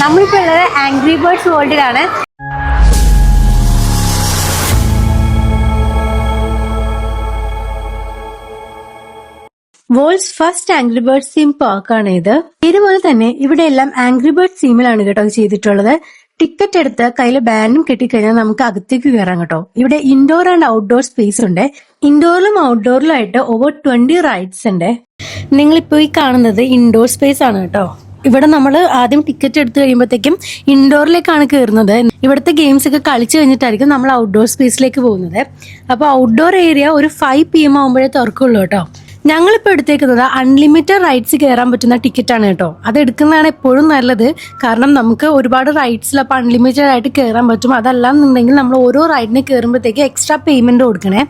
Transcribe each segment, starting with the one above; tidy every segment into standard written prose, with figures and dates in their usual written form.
നമ്മളിപ്പോൾ ഉള്ളത് angry birds വേൾഡിലാണ്. World's first angry birds theme പാർക്കാണ് ഇത്. ഇതുപോലെ തന്നെ ഇവിടെ എല്ലാം ആംഗ്രി ബേർഡ്സ് തീമിലാണ് കേട്ടോ ചെയ്തിട്ടുള്ളത്. ടിക്കറ്റ് എടുത്ത് കയ്യിൽ ബാൻഡും കെട്ടിക്കഴിഞ്ഞാൽ നമുക്ക് അകത്തേക്ക് കയറാം കേട്ടോ. ഇവിടെ ഇൻഡോർ ആൻഡ് ഔട്ട്ഡോർ സ്പേസ് ഉണ്ട്. ഇൻഡോറിലും ഔട്ട്ഡോറിലും ആയിട്ട് ഓവർ 20 റൈഡ്സ് ഉണ്ട്. നിങ്ങളിപ്പോ ഈ കാണുന്നത് ഇൻഡോർ സ്പേസ് ആണ് കേട്ടോ. ഇവിടെ നമ്മൾ ആദ്യം ടിക്കറ്റ് എടുത്തു കഴിയുമ്പോഴത്തേക്കും ഇൻഡോറിലേക്കാണ് കയറുന്നത്. ഇവിടുത്തെ ഗെയിംസ് ഒക്കെ കളിച്ചു കഴിഞ്ഞിട്ടായിരിക്കും നമ്മൾ ഔട്ട്ഡോർ സ്പേസിലേക്ക് പോകുന്നത്. അപ്പോൾ ഔട്ട്ഡോർ ഏരിയ ഒരു 5 PM ആകുമ്പോഴേ തുറക്കുള്ളൂ കേട്ടോ. ഞങ്ങളിപ്പോൾ എടുത്തേക്കുന്നത് അൺലിമിറ്റഡ് റൈഡ്സ് കയറാൻ പറ്റുന്ന ടിക്കറ്റാണ് കേട്ടോ. അത് എടുക്കുന്നതാണ് എപ്പോഴും നല്ലത്. കാരണം നമുക്ക് ഒരുപാട് റൈഡ്സിൽ അപ്പോൾ അൺലിമിറ്റഡ് ആയിട്ട് കയറാൻ പറ്റും. അതല്ലാന്നുണ്ടെങ്കിൽ നമ്മൾ ഓരോ റൈഡിന് കയറുമ്പോഴത്തേക്ക് എക്സ്ട്രാ പേയ്മെന്റ് കൊടുക്കണേ.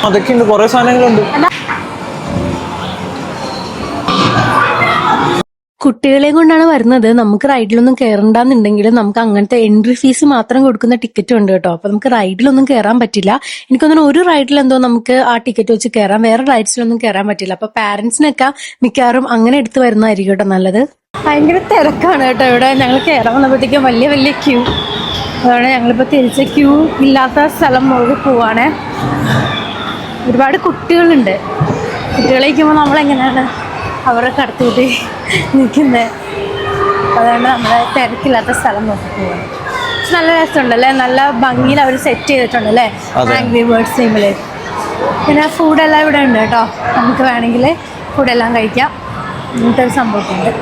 അതൊക്കെ ഉണ്ട്, കുറെ സാധനങ്ങളുണ്ട്. കുട്ടികളെ കൊണ്ടാണ് വരുന്നത്. നമുക്ക് റൈഡിലൊന്നും കയറണ്ടെന്നുണ്ടെങ്കിൽ നമുക്ക് അങ്ങനത്തെ എൻട്രി ഫീസ് മാത്രം കൊടുക്കുന്ന ടിക്കറ്റും ഉണ്ട് കേട്ടോ. അപ്പൊ നമുക്ക് റൈഡിലൊന്നും കയറാൻ പറ്റില്ല. എനിക്കൊന്നും ഒരു റൈഡിൽ എന്തോ നമുക്ക് ആ ടിക്കറ്റ് വെച്ച് കയറാം, വേറെ റൈഡ്സിലൊന്നും കയറാൻ പറ്റില്ല. അപ്പൊ പാരന്റ്സിനൊക്കെ മിക്കവാറും അങ്ങനെ എടുത്ത് വരുന്നതായിരിക്കും കേട്ടോ നല്ലത്. ഭയങ്കര തിരക്കാണ് കേട്ടോ ഇവിടെ. ഞങ്ങൾ കയറാൻ വന്നപ്പോഴത്തേക്കും വലിയ വലിയ ക്യൂ. അതുകൊണ്ട് ഞങ്ങളിപ്പോൾ തിരിച്ച് ക്യൂ ഇല്ലാത്ത സ്ഥലം മുഴുവൻ പോവാണ്. ഒരുപാട് കുട്ടികളുണ്ട്. കുട്ടികളെ ഇരിക്കുമ്പോൾ നമ്മളെങ്ങനെയാണ് അവരെ കടത്തിയിട്ട് നിൽക്കുന്നത്. അതുകൊണ്ട് നമ്മളെ തിരക്കില്ലാത്ത സ്ഥലം നോക്കി പോവാണ്. നല്ല രസമുണ്ടല്ലേ, നല്ല ഭംഗിയിൽ അവർ സെറ്റ് ചെയ്തിട്ടുണ്ടല്ലേ ആംഗ്രി ബേർഡ്സ് ടീമിൽ. പിന്നെ ഫുഡെല്ലാം ഇവിടെ ഉണ്ട് കേട്ടോ. നമുക്ക് വേണമെങ്കിൽ ഫുഡെല്ലാം കഴിക്കാം. ഇങ്ങനത്തെ ഒരു സംഭവമുണ്ട്.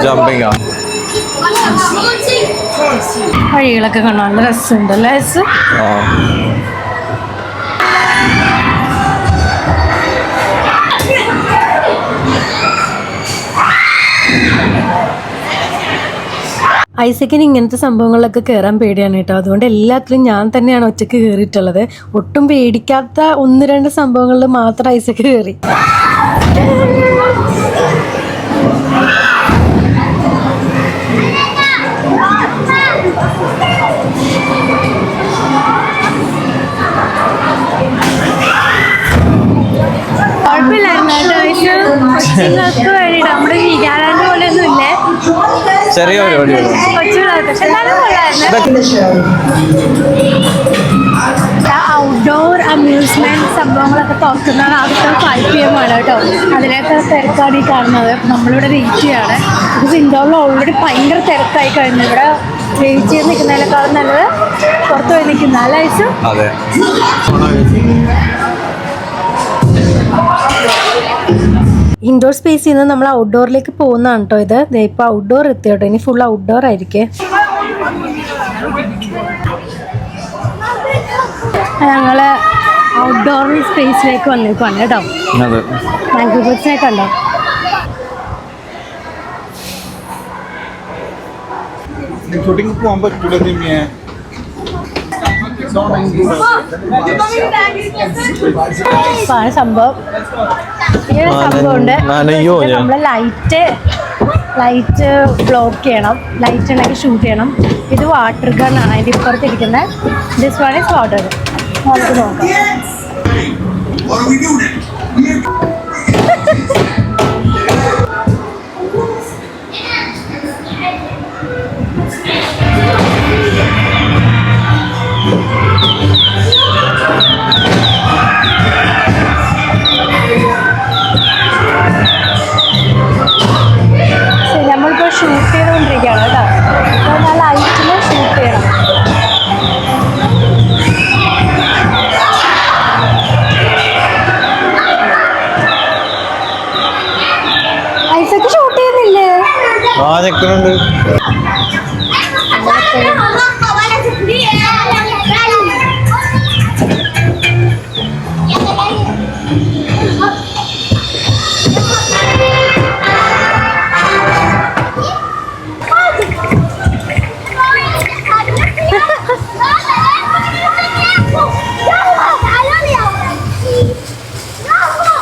ജമ്പിങ് വഴികളൊക്കെ കാണാൻ നല്ല രസമുണ്ടല്ലേ. ഐസക്കിന് ഇങ്ങനത്തെ സംഭവങ്ങളിലൊക്കെ കയറാൻ പേടിയാണ് കേട്ടോ. അതുകൊണ്ട് എല്ലാത്തിലും ഞാൻ തന്നെയാണ് ഒറ്റയ്ക്ക് കയറിയിട്ടുള്ളത്. ഒട്ടും പേടിക്കാത്ത 1-2 സംഭവങ്ങളിൽ മാത്രം ഐസക്ക് കയറി. കൊച്ചുങ്ങൾക്ക് വേണ്ടിയിട്ട് നമ്മുടെ വികാരാണ്ട് പോലെ ഒന്നും ഇല്ലേ, ചെറിയ പരിപാടി. ഔട്ട്ഡോർ അമ്യൂസ്മെന്റ് സംഭവങ്ങളൊക്കെ തുറക്കുന്നതാണ്. ആദ്യത്തെ 5 PM ആണ് കേട്ടോ. അതിനൊക്കെ തിരക്കാണ് ഈ കാണുന്നത്. നമ്മളിവിടെ വെയിറ്റ് ചെയ്യാണ്. ഇത് ഇൻഡോറിൽ ഓൾറെഡി ഭയങ്കര തിരക്കായി കഴിഞ്ഞു. ഇവിടെ വെയിറ്റ് ചെയ്ത് നിൽക്കുന്നതിനേക്കാളും നല്ലത് പുറത്ത് പോയി നിൽക്കുന്ന അല്ലേ ഐസ്. ഇൻഡോർ സ്പേസിൽ നിന്ന് നമ്മൾ ഔട്ട്ഡോറിലേക്ക് പോകുന്നതാണ് കേട്ടോ ഇത്. ഇപ്പോൾ ഔട്ട്ഡോർ എത്തി കേട്ടോ. ഇനി ഫുൾ ഔട്ട്ഡോർ ആയിരിക്കേ. ഞങ്ങള് ഔട്ട്ഡോർ സ്പേസിലേക്ക് വന്നേക്കാണ് കേട്ടോ. ആംഗ്രി ബേർഡ്സിനെ കണ്ടോ. പോകാൻ പറ്റൂല. സംഭവം ഇങ്ങനെ സംഭവമുണ്ട്. നമ്മള് ലൈറ്റ് ബ്ലോക്ക് ചെയ്യണം. ലൈറ്റ് ഉണ്ടെങ്കിൽ ഷൂട്ട് ചെയ്യണം. ഇത് വാട്ടർ ഗൺ ആണ് അതിൻ്റെ ഇപ്പുറത്തിരിക്കുന്നത്. This one is water gun. നമുക്ക് നോക്കാം. നമ്മളിപ്പോൾ ഷൂട്ട് ചെയ്തുകൊണ്ടിരിക്കുകയാണ് കേട്ടോ. അപ്പോൾ ആ ലൈറ്റിൽ ഷൂട്ട് ചെയ്യണം. ആ നിൽക്കുന്നുണ്ട്.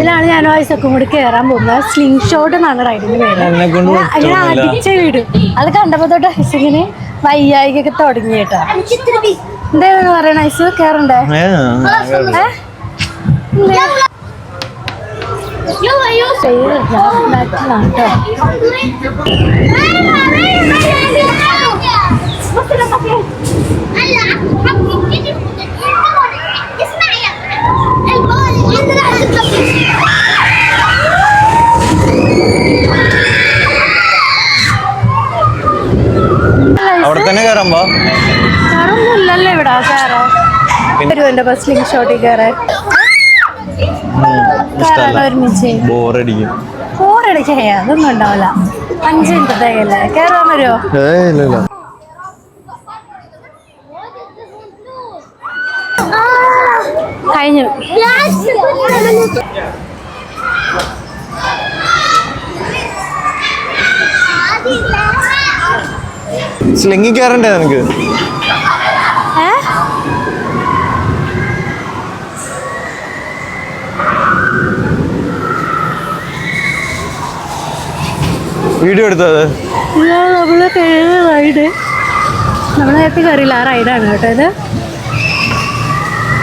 ഇതിലാണ് ഞാൻ വയസ്സൊക്കെ കൂടി കയറാൻ പോകുന്നത്. സ്ലിംഗ് ഷോട്ട് എന്നാണ് റൈഡിന് പേര്. എന്നെ കൊണ്ട് അങ്ങനെ അടിച്ച വീടും അത് കണ്ടപ്പോ തൊട്ട് ഐസിങ്ങനെ വയ്യായികൊക്കെ തുടങ്ങി കേട്ടോ. എന്താ പറയണ ഐസ് കേറണ്ടേ? അവിടെ തന്നെ കയറാൻ പോ. കയറൊന്നുമില്ലല്ലോ ഇവിടെ. കയറാം എന്റെ ബസ് സ്ലിംഗ് ഷോട്ടിൽ കയറാൻ ഒരുമിച്ച് ബോറടിക്കും. ബോറടിക്കേ അതൊന്നും ഉണ്ടാവില്ല. 5 മിനിറ്റത്തേക്കല്ലേ കയറാൻ വരുമോ? കഴിഞ്ഞു. സ്ലിംഗിൽ കയറണ്ടേ നിനക്ക്? വീഡിയോ എടുത്തത് നമ്മള് റൈഡ് നമ്മൾ നേരത്തെ കയറിയില്ല. ആ റൈഡാണ് കേട്ടോ ഇത്.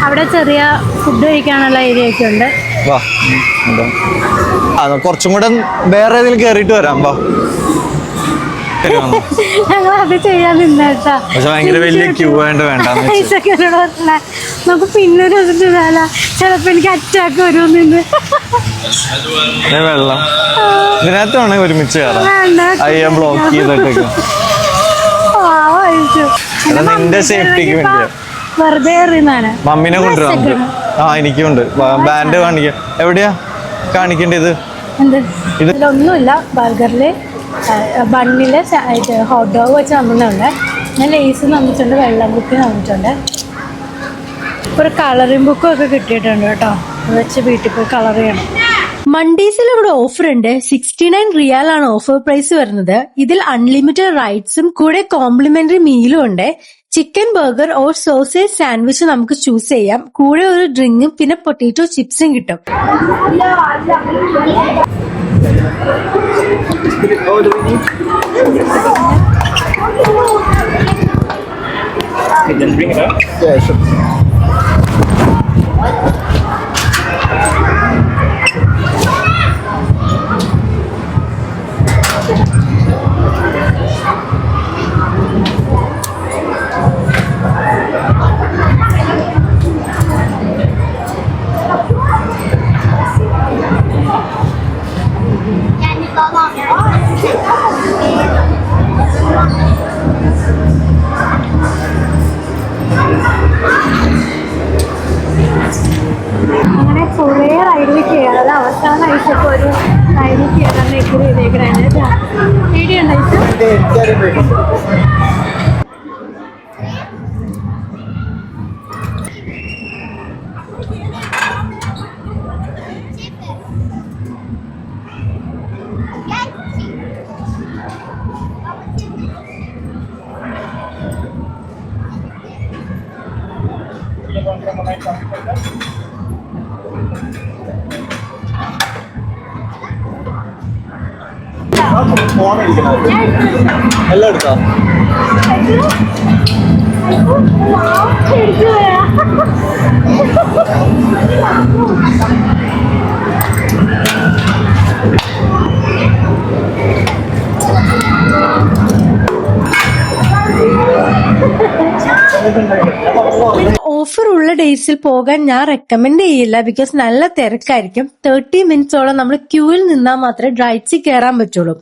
അവിടെ ചെറിയ ഫുഡ് കഴിക്കാനുള്ള ഏരിയ ഒക്കെ ഉണ്ട്. വാ കുറച്ചും കൂടെ വേറെ ഏതെങ്കിലും കയറിയിട്ട് വരാം. വാ ഞങ്ങൾ അത് ചെയ്യാൻ നിന്നേട്ടാ. പക്ഷെ ഭയങ്കര വലിയ ക്യൂ ആയിട്ട് വേണ്ട. നമുക്ക് പിന്നൊരു ദിവസം ചെയ്താല ചിലപ്പോ എനിക്ക് അറ്റാക്ക് വരുമെന്ന്. വെള്ളം ഇതിനകത്ത് വേണമെങ്കിൽ ഒരുമിച്ച് കയറാം. അയ്യ ബ്ലോക്ക് ചെയ്തിട്ടൊക്കെ നിന്റെ സേഫ്റ്റിക്ക് വേണ്ടിയാ. വെറുതെ എറിയുന്നതാണ്. മമ്മീനെ കൊണ്ടുവരാം. ആ എനിക്കുണ്ട്. ബാൻഡ് കാണിക്കാം. എവിടെയാ കാണിക്കേണ്ടത്? ഇതിലൊന്നുമില്ല. ബർഗറില് ബണ്ണില് ഹോട്ട് ഡോഗ് വെച്ച് തന്നിട്ടുണ്ട്. ഞാൻ ലേസ് തന്നിട്ടുണ്ട്. വെള്ളം കുപ്പി തന്നിട്ടുണ്ട്. ഒരു കളറിംഗ് ബുക്കും ഒക്കെ കിട്ടിയിട്ടുണ്ട് കേട്ടോ. അത് വെച്ച് വീട്ടിൽ പോയി കളർ ചെയ്യണം. മണ്ടീസിൽ ഇവിടെ ഓഫർ ഉണ്ട്. 69 റിയാലാണ് ഓഫർ പ്രൈസ് വരുന്നത്. ഇതിൽ അൺലിമിറ്റഡ് റൈഡ്സും കൂടെ കോംപ്ലിമെന്ററി മീലും ഉണ്ട്. Chicken burger or sausage sandwich നമുക്ക് ചൂസ് ചെയ്യാം. കൂടെ ഒരു ഡ്രിങ്കും പിന്നെ പൊട്ടാറ്റോ ചിപ്സും കിട്ടും. അങ്ങനെ കുറേ റൈഡിൽ കയറാതെ അവസാന ഐസൊക്കെ ഒരു റൈഡിൽ കയറാൻ എഗ്രി ചെയ്തേക്കണേ. പേടിയുണ്ട് ഐസ്? എല്ലാം എടുത്തോ? ഓഫർ ഉള്ള ഡേയ്സിൽ പോകാൻ ഞാൻ റെക്കമെൻഡ് ചെയ്യില്ല. ബിക്കോസ് നല്ല തിരക്കായിരിക്കും. 30 മിനിറ്റ്സോളം നമ്മൾ ക്യൂവിൽ നിന്നാൽ മാത്രമേ റൈഡ്സിൽ കയറാൻ പറ്റുള്ളൂ.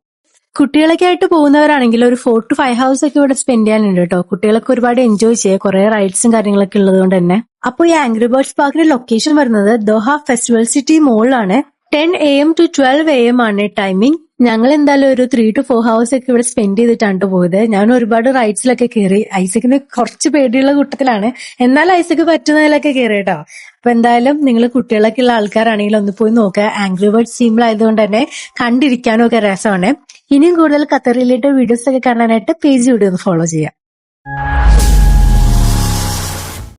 കുട്ടികളൊക്കെ ആയിട്ട് പോകുന്നവരാണെങ്കിൽ ഒരു 4 to 5 hours ഒക്കെ ഇവിടെ സ്പെൻഡ് ചെയ്യാനുണ്ട് കേട്ടോ. കുട്ടികളൊക്കെ ഒരുപാട് എൻജോയ് ചെയ്യുക. കുറെ റൈഡ്സും കാര്യങ്ങളൊക്കെ ഉള്ളത് കൊണ്ട് തന്നെ. അപ്പോൾ ഈ ആംഗ്രി ബേർഡ്സ് പാർക്കിന്റെ ലൊക്കേഷൻ വരുന്നത് ദോഹ ഫെസ്റ്റിവൽ സിറ്റി മോളിലാണ്. 10 AM to 12 AM ആണ് ടൈമിംഗ്. ഞങ്ങൾ എന്തായാലും ഒരു 3 to 4 hours ഒക്കെ ഇവിടെ സ്പെൻഡ് ചെയ്തിട്ടാണ് പോയത്. ഞാൻ ഒരുപാട് റൈഡ്സിലൊക്കെ കയറി. ഐസക്കിന് കുറച്ച് പേടിയുള്ള കൂട്ടത്തിലാണ്, എന്നാൽ ഐസക്ക് പറ്റുന്നതിലൊക്കെ കയറി കേട്ടോ. അപ്പൊ എന്തായാലും നിങ്ങൾ കുട്ടികളൊക്കെ ഉള്ള ആൾക്കാരാണെങ്കിൽ ഒന്ന് പോയി നോക്കുക. ആംഗ്രി ബേർഡ്സ് സിമ്പിൾ ആയതുകൊണ്ട് തന്നെ കണ്ടിരിക്കാനും ഒക്കെ രസമാണ്. ഇനിയും കൂടുതൽ ഖത്തർ റിലേറ്റഡ് വീഡിയോസ് ഒക്കെ കാണാനായിട്ട് പേജ് വീഡിയോ ഒന്ന് ഫോളോ ചെയ്യാം.